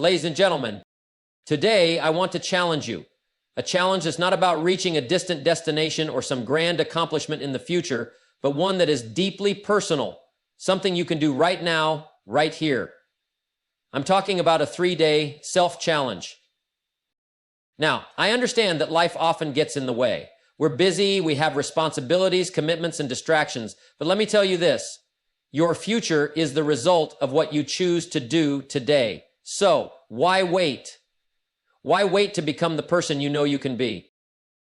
Ladies and gentlemen, today I want to challenge you. A challenge that's not about reaching a distant destination or some grand accomplishment in the future, but one that is deeply personal, something you can do right now, right here. I'm talking about a 3-day self-challenge. Now, I understand that life often gets in the way. We're busy, we have responsibilities, commitments, and distractions. But let me tell you this, your future is the result of what you choose to do today. So, why wait? Why wait to become the person you know you can be?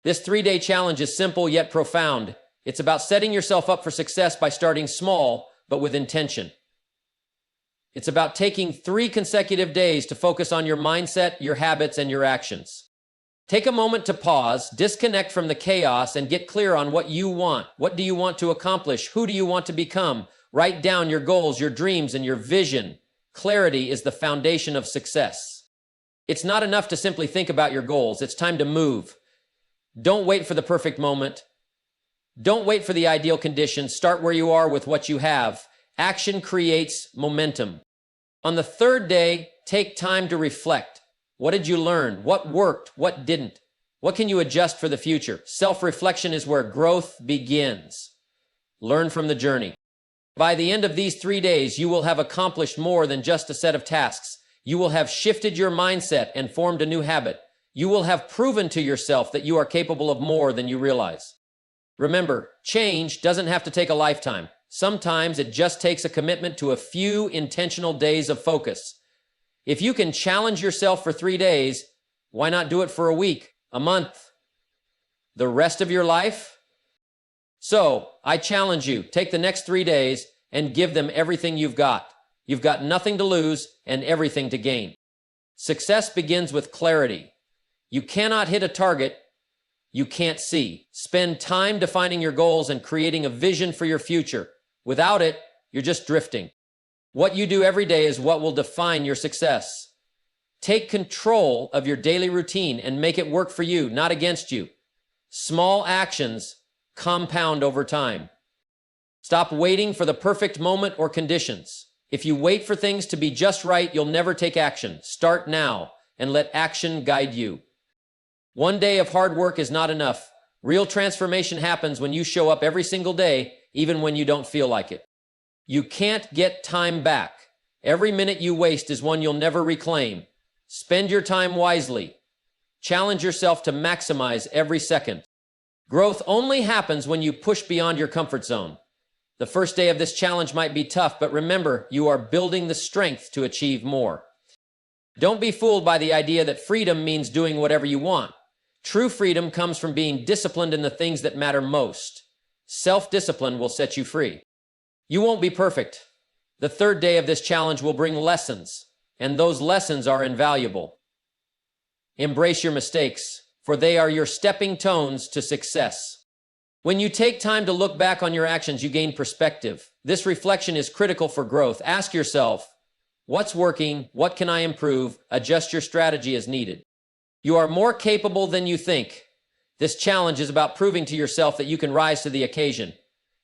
This 3-day challenge is simple yet profound. It's about setting yourself up for success by starting small, but with intention. It's about taking 3 consecutive days to focus on your mindset, your habits, and your actions. Take a moment to pause, disconnect from the chaos, and get clear on what you want. What do you want to accomplish? Who do you want to become? Write down your goals, your dreams, and your vision. Clarity is the foundation of success. It's not enough to simply think about your goals. It's time to move. Don't wait for the perfect moment. Don't wait for the ideal conditions. Start where you are with what you have. Action creates momentum. On the 3rd day, take time to reflect. What did you learn? What worked? What didn't? What can you adjust for the future? Self-reflection is where growth begins. Learn from the journey. By the end of these 3 days, you will have accomplished more than just a set of tasks. You will have shifted your mindset and formed a new habit. You will have proven to yourself that you are capable of more than you realize. Remember, change doesn't have to take a lifetime. Sometimes it just takes a commitment to a few intentional days of focus. If you can challenge yourself for 3 days, why not do it for a week, a month, the rest of your life? So, I challenge you, take the next 3 days and give them everything you've got. You've got nothing to lose and everything to gain. Success begins with clarity. You cannot hit a target you can't see. Spend time defining your goals and creating a vision for your future. Without it, you're just drifting. What you do every day is what will define your success. Take control of your daily routine and make it work for you, not against you. Small actions compound over time. Stop waiting for the perfect moment or conditions. If you wait for things to be just right, you'll never take action. Start now and let action guide you. 1 day of hard work is not enough. Real transformation happens when you show up every single day, even when you don't feel like it. You can't get time back. Every minute you waste is one you'll never reclaim. Spend your time wisely. Challenge yourself to maximize every second. Growth only happens when you push beyond your comfort zone. The first day of this challenge might be tough, but remember, you are building the strength to achieve more. Don't be fooled by the idea that freedom means doing whatever you want. True freedom comes from being disciplined in the things that matter most. Self-discipline will set you free. You won't be perfect. The 3rd day of this challenge will bring lessons, and those lessons are invaluable. Embrace your mistakes, for they are your stepping stones to success. When you take time to look back on your actions, you gain perspective. This reflection is critical for growth. Ask yourself, what's working? What can I improve? Adjust your strategy as needed. You are more capable than you think. This challenge is about proving to yourself that you can rise to the occasion.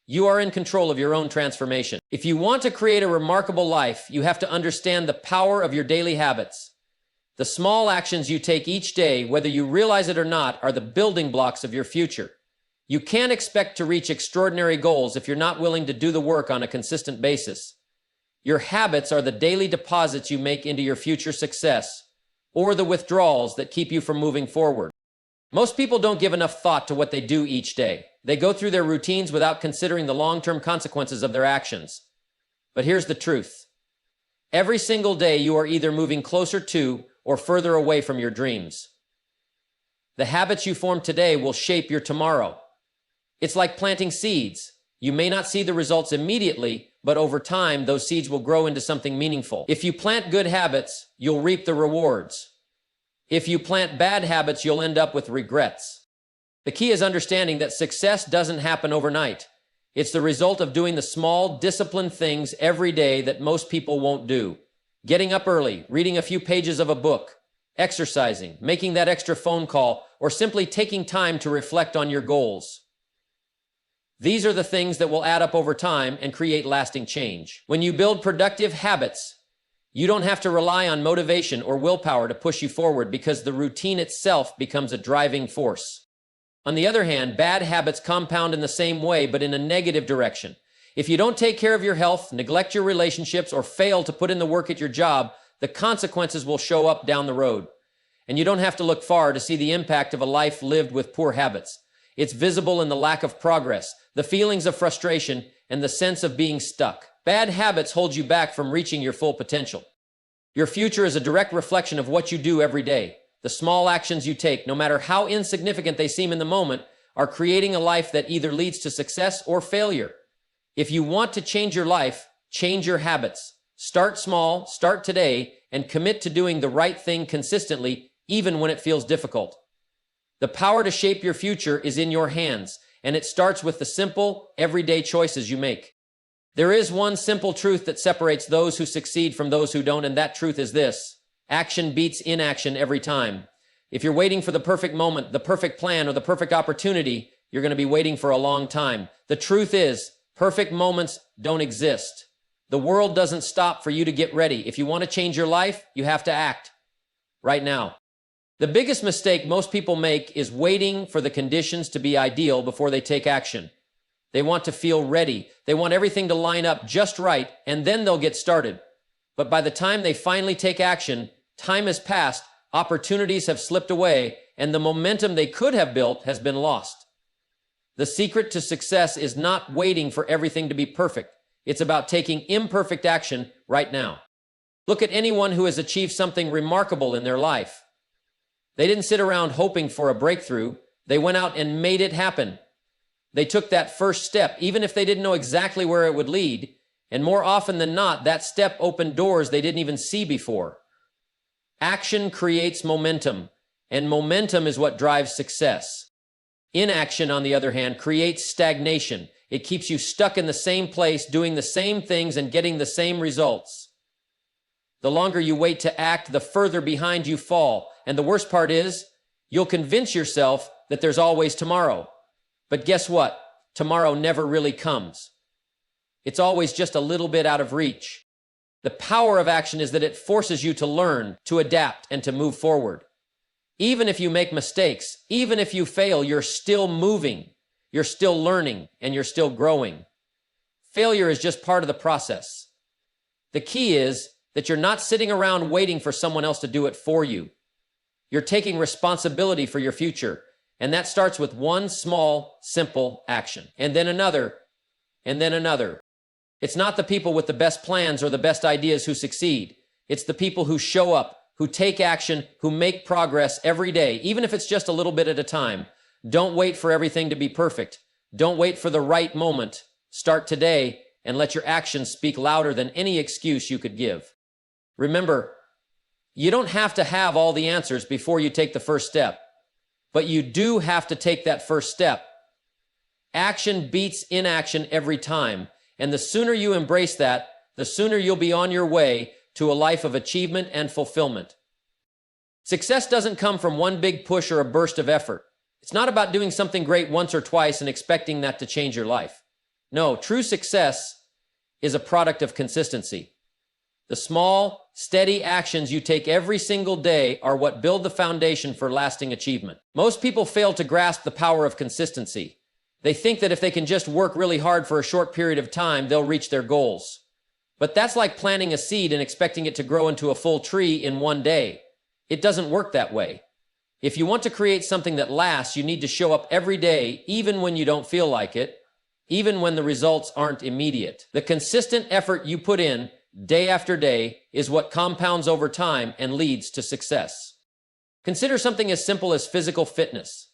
You are in control of your own transformation. If you want to create a remarkable life, you have to understand the power of your daily habits. The small actions you take each day, whether you realize it or not, are the building blocks of your future. You can't expect to reach extraordinary goals if you're not willing to do the work on a consistent basis. Your habits are the daily deposits you make into your future success, or the withdrawals that keep you from moving forward. Most people don't give enough thought to what they do each day. They go through their routines without considering the long-term consequences of their actions. But here's the truth. Every single day you are either moving closer to or further away from your dreams. The habits you form today will shape your tomorrow. It's like planting seeds. You may not see the results immediately, but over time, those seeds will grow into something meaningful. If you plant good habits, you'll reap the rewards. If you plant bad habits, you'll end up with regrets. The key is understanding that success doesn't happen overnight. It's the result of doing the small, disciplined things every day that most people won't do. Getting up early, reading a few pages of a book, exercising, making that extra phone call, or simply taking time to reflect on your goals. These are the things that will add up over time and create lasting change. When you build productive habits, You don't have to rely on motivation or willpower to push you forward because the routine itself becomes a driving force. On the other hand, bad habits compound in the same way, but in a negative direction. If you don't take care of your health, neglect your relationships, or fail to put in the work at your job, the consequences will show up down the road. And you don't have to look far to see the impact of a life lived with poor habits. It's visible in the lack of progress, the feelings of frustration, and the sense of being stuck. Bad habits hold you back from reaching your full potential. Your future is a direct reflection of what you do every day. The small actions you take, no matter how insignificant they seem in the moment, are creating a life that either leads to success or failure. If you want to change your life, change your habits. Start small, start today, and commit to doing the right thing consistently, even when it feels difficult. The power to shape your future is in your hands, and it starts with the simple, everyday choices you make. There is one simple truth that separates those who succeed from those who don't, and that truth is this: action beats inaction every time. If you're waiting for the perfect moment, the perfect plan, or the perfect opportunity, you're going to be waiting for a long time. The truth is, perfect moments don't exist. The world doesn't stop for you to get ready. If you want to change your life, you have to act right now. The biggest mistake most people make is waiting for the conditions to be ideal before they take action. They want to feel ready. They want everything to line up just right, and then they'll get started. But by the time they finally take action, time has passed, opportunities have slipped away, and the momentum they could have built has been lost. The secret to success is not waiting for everything to be perfect. It's about taking imperfect action right now. Look at anyone who has achieved something remarkable in their life. They didn't sit around hoping for a breakthrough. They went out and made it happen. They took that first step, even if they didn't know exactly where it would lead. And more often than not, that step opened doors they didn't even see before. Action creates momentum, and momentum is what drives success. Inaction, on the other hand, creates stagnation. It keeps you stuck in the same place, doing the same things and getting the same results. The longer you wait to act, the further behind you fall. And the worst part is, you'll convince yourself that there's always tomorrow. But guess what? Tomorrow never really comes. It's always just a little bit out of reach. The power of action is that it forces you to learn, to adapt, and to move forward. Even if you make mistakes, even if you fail, you're still moving, you're still learning, and you're still growing. Failure is just part of the process. The key is that you're not sitting around waiting for someone else to do it for you. You're taking responsibility for your future, and that starts with one small, simple action, and then another, and then another. It's not the people with the best plans or the best ideas who succeed. It's the people who show up, who take action, who make progress every day, even if it's just a little bit at a time. Don't wait for everything to be perfect. Don't wait for the right moment. Start today and let your actions speak louder than any excuse you could give. Remember, you don't have to have all the answers before you take the first step, but you do have to take that first step. Action beats inaction every time, and the sooner you embrace that, the sooner you'll be on your way to a life of achievement and fulfillment. Success doesn't come from one big push or a burst of effort. It's not about doing something great once or twice and expecting that to change your life. No, true success is a product of consistency. The small, steady actions you take every single day are what build the foundation for lasting achievement. Most people fail to grasp the power of consistency. They think that if they can just work really hard for a short period of time, they'll reach their goals. But that's like planting a seed and expecting it to grow into a full tree in one day. It doesn't work that way. If you want to create something that lasts, you need to show up every day, even when you don't feel like it, even when the results aren't immediate. The consistent effort you put in, day after day, is what compounds over time and leads to success. Consider something as simple as physical fitness.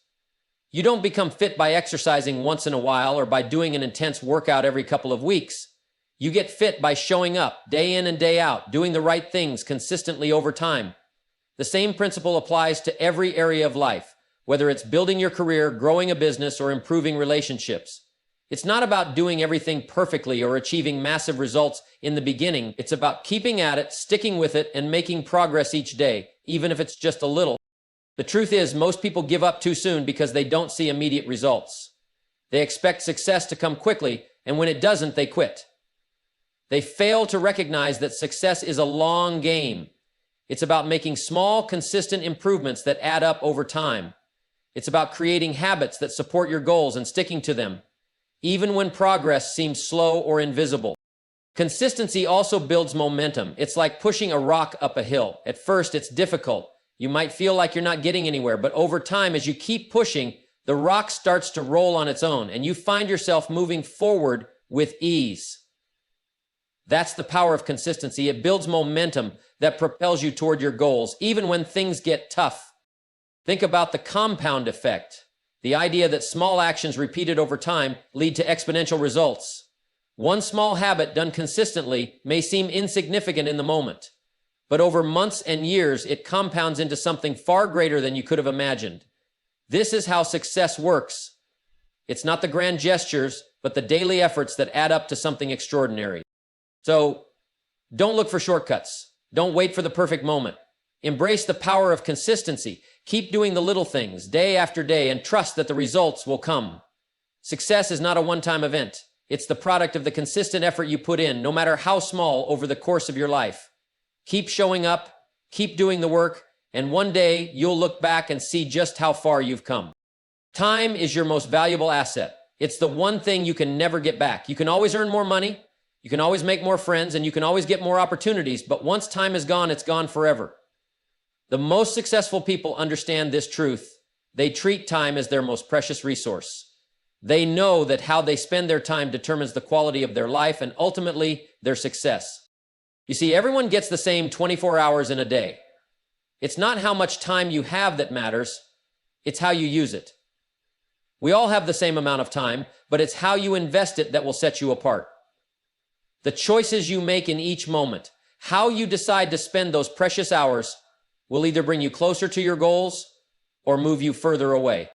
You don't become fit by exercising once in a while or by doing an intense workout every couple of weeks. You get fit by showing up day in and day out, doing the right things consistently over time. The same principle applies to every area of life, whether it's building your career, growing a business, or improving relationships. It's not about doing everything perfectly or achieving massive results in the beginning. It's about keeping at it, sticking with it, and making progress each day, even if it's just a little. The truth is, most people give up too soon because they don't see immediate results. They expect success to come quickly, and when it doesn't, they quit. They fail to recognize that success is a long game. It's about making small, consistent improvements that add up over time. It's about creating habits that support your goals and sticking to them, even when progress seems slow or invisible. Consistency also builds momentum. It's like pushing a rock up a hill. At first, it's difficult. You might feel like you're not getting anywhere, but over time, as you keep pushing, the rock starts to roll on its own, and you find yourself moving forward with ease. That's the power of consistency. It builds momentum that propels you toward your goals, even when things get tough. Think about the compound effect, the idea that small actions repeated over time lead to exponential results. One small habit done consistently may seem insignificant in the moment, but over months and years, it compounds into something far greater than you could have imagined. This is how success works. It's not the grand gestures, but the daily efforts that add up to something extraordinary. So, don't look for shortcuts. Don't wait for the perfect moment. Embrace the power of consistency. Keep doing the little things day after day and trust that the results will come. Success is not a one-time event. It's the product of the consistent effort you put in, no matter how small, over the course of your life. Keep showing up, keep doing the work, and one day you'll look back and see just how far you've come. Time is your most valuable asset. It's the one thing you can never get back. You can always earn more money, you can always make more friends, and you can always get more opportunities, but once time is gone, it's gone forever. The most successful people understand this truth. They treat time as their most precious resource. They know that how they spend their time determines the quality of their life and ultimately their success. You see, everyone gets the same 24 hours in a day. It's not how much time you have that matters, it's how you use it. We all have the same amount of time, but it's how you invest it that will set you apart. The choices you make in each moment, how you decide to spend those precious hours, will either bring you closer to your goals or move you further away.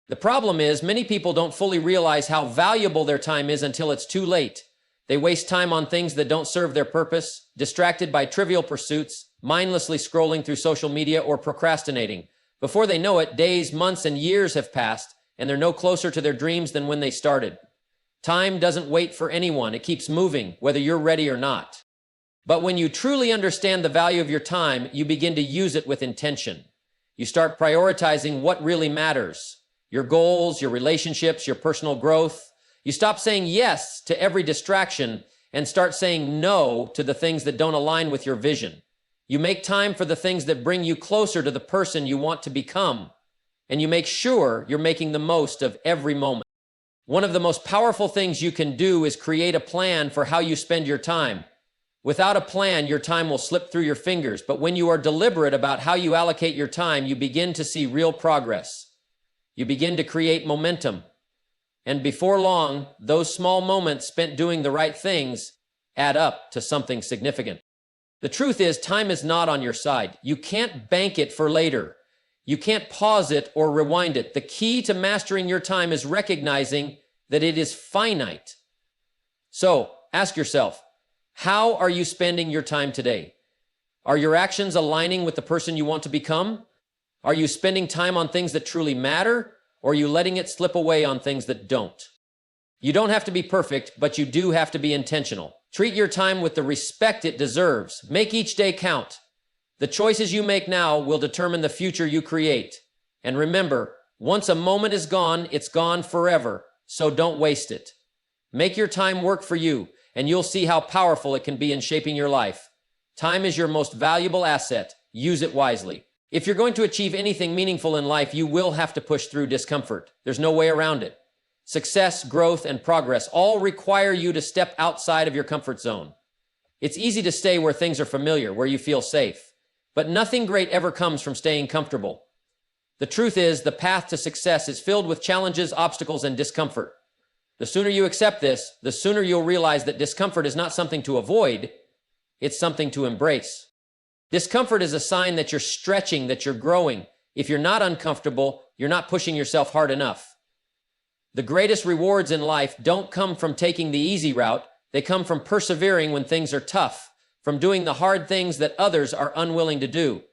The problem is, many people don't fully realize how valuable their time is until it's too late. They waste time on things that don't serve their purpose, distracted by trivial pursuits, mindlessly scrolling through social media, or procrastinating. Before they know it, days, months, and years have passed, and they're no closer to their dreams than when they started. Time doesn't wait for anyone. It keeps moving, whether you're ready or not. But when you truly understand the value of your time, you begin to use it with intention. You start prioritizing what really matters. Your goals, your relationships, your personal growth. You stop saying yes to every distraction and start saying no to the things that don't align with your vision. You make time for the things that bring you closer to the person you want to become. And you make sure you're making the most of every moment. One of the most powerful things you can do is create a plan for how you spend your time. Without a plan, your time will slip through your fingers, but when you are deliberate about how you allocate your time, you begin to see real progress. You begin to create momentum. And before long, those small moments spent doing the right things add up to something significant. The truth is, time is not on your side. You can't bank it for later. You can't pause it or rewind it. The key to mastering your time is recognizing that it is finite. So, ask yourself, how are you spending your time today? Are your actions aligning with the person you want to become? Are you spending time on things that truly matter, or are you letting it slip away on things that don't? You don't have to be perfect, but you do have to be intentional. Treat your time with the respect it deserves. Make each day count. The choices you make now will determine the future you create. And remember, once a moment is gone, it's gone forever, so don't waste it. Make your time work for you, and you'll see how powerful it can be in shaping your life. Time is your most valuable asset. Use it wisely. If you're going to achieve anything meaningful in life, you will have to push through discomfort. There's no way around it. Success, growth, and progress all require you to step outside of your comfort zone. It's easy to stay where things are familiar, where you feel safe. But nothing great ever comes from staying comfortable. The truth is, the path to success is filled with challenges, obstacles, and discomfort. The sooner you accept this, the sooner you'll realize that discomfort is not something to avoid, it's something to embrace. Discomfort is a sign that you're stretching, that you're growing. If you're not uncomfortable, you're not pushing yourself hard enough. The greatest rewards in life don't come from taking the easy route. They come from persevering when things are tough, from doing the hard things that others are unwilling to do.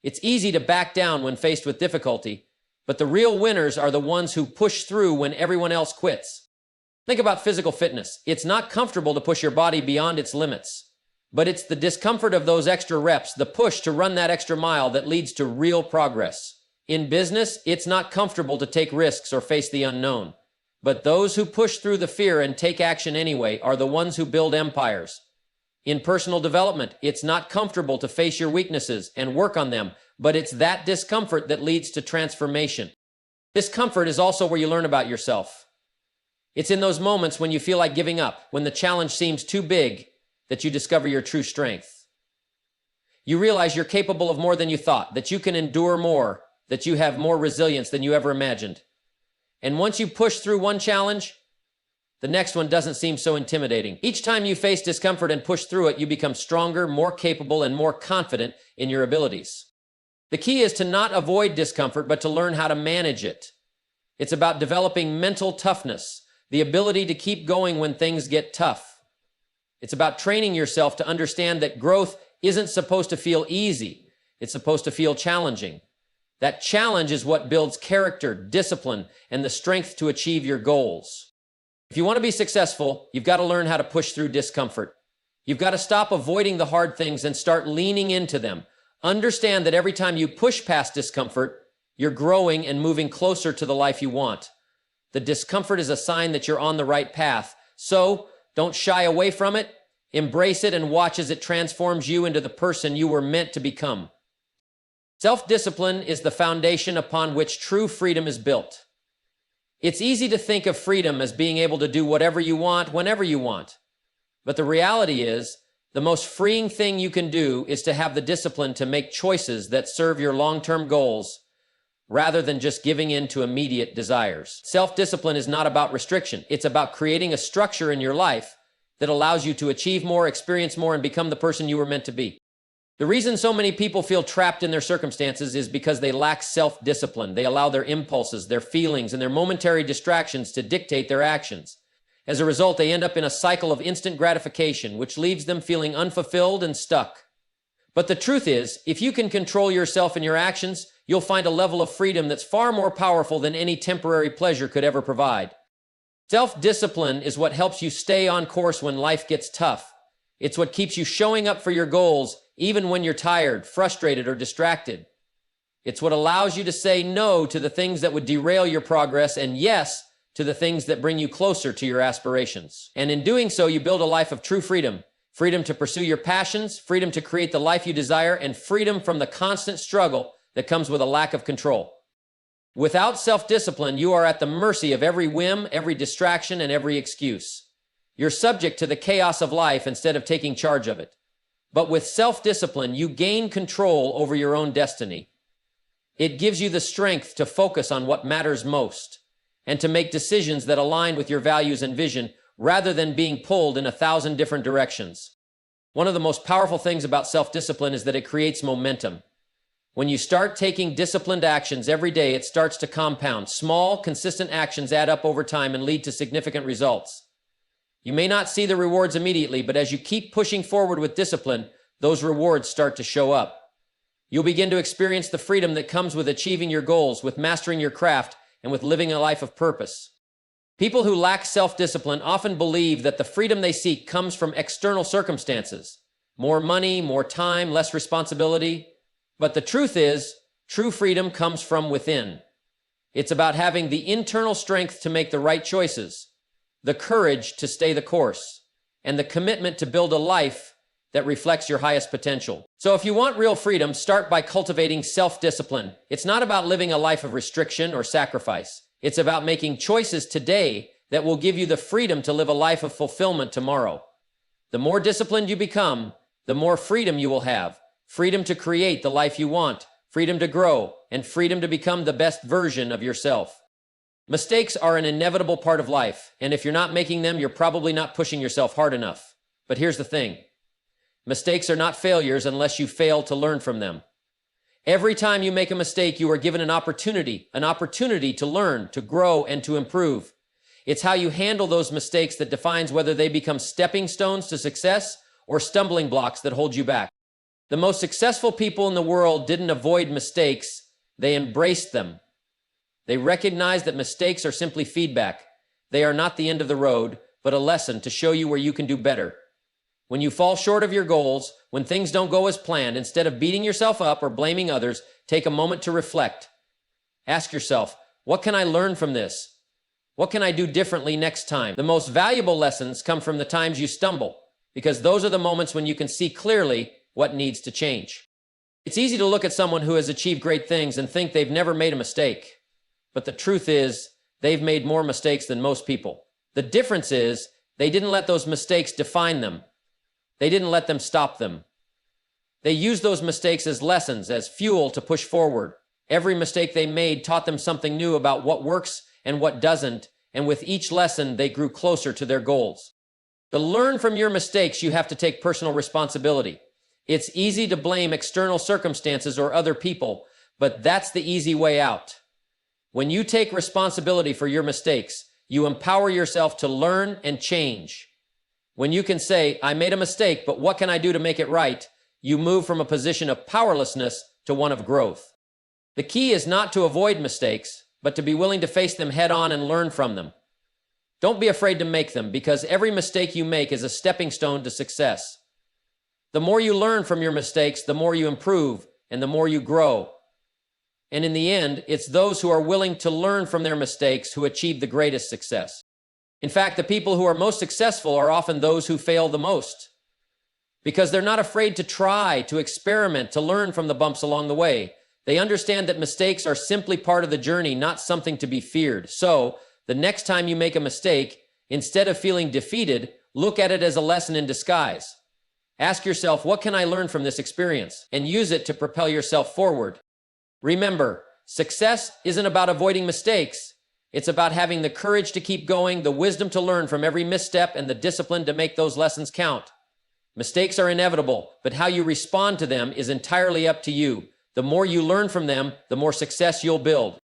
It's easy to back down when faced with difficulty, but the real winners are the ones who push through when everyone else quits. Think about physical fitness. It's not comfortable to push your body beyond its limits, but it's the discomfort of those extra reps, the push to run that extra mile that leads to real progress. In business, it's not comfortable to take risks or face the unknown, but those who push through the fear and take action anyway are the ones who build empires. In personal development, it's not comfortable to face your weaknesses and work on them, but it's that discomfort that leads to transformation. Discomfort is also where you learn about yourself. It's in those moments when you feel like giving up, when the challenge seems too big, that you discover your true strength. You realize you're capable of more than you thought, that you can endure more, that you have more resilience than you ever imagined. And once you push through one challenge, the next one doesn't seem so intimidating. Each time you face discomfort and push through it, you become stronger, more capable, and more confident in your abilities. The key is to not avoid discomfort, but to learn how to manage it. It's about developing mental toughness, the ability to keep going when things get tough. It's about training yourself to understand that growth isn't supposed to feel easy. It's supposed to feel challenging. That challenge is what builds character, discipline, and the strength to achieve your goals. If you want to be successful, you've got to learn how to push through discomfort. You've got to stop avoiding the hard things and start leaning into them. Understand that every time you push past discomfort, you're growing and moving closer to the life you want. The discomfort is a sign that you're on the right path. So, don't shy away from it. Embrace it and watch as it transforms you into the person you were meant to become. Self-discipline is the foundation upon which true freedom is built. It's easy to think of freedom as being able to do whatever you want, whenever you want. But the reality is, the most freeing thing you can do is to have the discipline to make choices that serve your long-term goals, rather than just giving in to immediate desires. Self-discipline is not about restriction. It's about creating a structure in your life that allows you to achieve more, experience more, and become the person you were meant to be. The reason so many people feel trapped in their circumstances is because they lack self-discipline. They allow their impulses, their feelings, and their momentary distractions to dictate their actions. As a result, they end up in a cycle of instant gratification, which leaves them feeling unfulfilled and stuck. But the truth is, if you can control yourself and your actions, you'll find a level of freedom that's far more powerful than any temporary pleasure could ever provide. Self-discipline is what helps you stay on course when life gets tough. It's what keeps you showing up for your goals, even when you're tired, frustrated, or distracted. It's what allows you to say no to the things that would derail your progress and yes to the things that bring you closer to your aspirations. And in doing so, you build a life of true freedom. Freedom to pursue your passions, freedom to create the life you desire, and freedom from the constant struggle that comes with a lack of control. Without self-discipline, you are at the mercy of every whim, every distraction, and every excuse. You're subject to the chaos of life instead of taking charge of it. But with self-discipline, you gain control over your own destiny. It gives you the strength to focus on what matters most and to make decisions that align with your values and vision rather than being pulled in 1,000 different directions. One of the most powerful things about self-discipline is that it creates momentum. When you start taking disciplined actions every day, it starts to compound. Small, consistent actions add up over time and lead to significant results. You may not see the rewards immediately, but as you keep pushing forward with discipline, those rewards start to show up. You'll begin to experience the freedom that comes with achieving your goals, with mastering your craft, and with living a life of purpose. People who lack self-discipline often believe that the freedom they seek comes from external circumstances. More money, more time, less responsibility. But the truth is, true freedom comes from within. It's about having the internal strength to make the right choices, the courage to stay the course, and the commitment to build a life that reflects your highest potential. So if you want real freedom, start by cultivating self-discipline. It's not about living a life of restriction or sacrifice. It's about making choices today that will give you the freedom to live a life of fulfillment tomorrow. The more disciplined you become, the more freedom you will have. Freedom to create the life you want, freedom to grow, and freedom to become the best version of yourself. Mistakes are an inevitable part of life, and if you're not making them, you're probably not pushing yourself hard enough. But here's the thing. Mistakes are not failures unless you fail to learn from them. Every time you make a mistake, you are given an opportunity to learn, to grow, and to improve. It's how you handle those mistakes that defines whether they become stepping stones to success or stumbling blocks that hold you back. The most successful people in the world didn't avoid mistakes, they embraced them. They recognized that mistakes are simply feedback. They are not the end of the road, but a lesson to show you where you can do better. When you fall short of your goals, when things don't go as planned, instead of beating yourself up or blaming others, take a moment to reflect. Ask yourself, what can I learn from this? What can I do differently next time? The most valuable lessons come from the times you stumble, because those are the moments when you can see clearly what needs to change. It's easy to look at someone who has achieved great things and think they've never made a mistake. But the truth is, they've made more mistakes than most people. The difference is, they didn't let those mistakes define them. They didn't let them stop them. They used those mistakes as lessons, as fuel to push forward. Every mistake they made taught them something new about what works and what doesn't, and with each lesson, they grew closer to their goals. To learn from your mistakes, you have to take personal responsibility. It's easy to blame external circumstances or other people, but that's the easy way out. When you take responsibility for your mistakes, you empower yourself to learn and change. When you can say, I made a mistake, but what can I do to make it right? You move from a position of powerlessness to one of growth. The key is not to avoid mistakes, but to be willing to face them head on and learn from them. Don't be afraid to make them, because every mistake you make is a stepping stone to success. The more you learn from your mistakes, the more you improve and the more you grow. And in the end, it's those who are willing to learn from their mistakes who achieve the greatest success. In fact, the people who are most successful are often those who fail the most, because they're not afraid to try, to experiment, to learn from the bumps along the way. They understand that mistakes are simply part of the journey, not something to be feared. So, the next time you make a mistake, instead of feeling defeated, look at it as a lesson in disguise. Ask yourself, what can I learn from this experience? And use it to propel yourself forward. Remember, success isn't about avoiding mistakes. It's about having the courage to keep going, the wisdom to learn from every misstep, and the discipline to make those lessons count. Mistakes are inevitable, but how you respond to them is entirely up to you. The more you learn from them, the more success you'll build.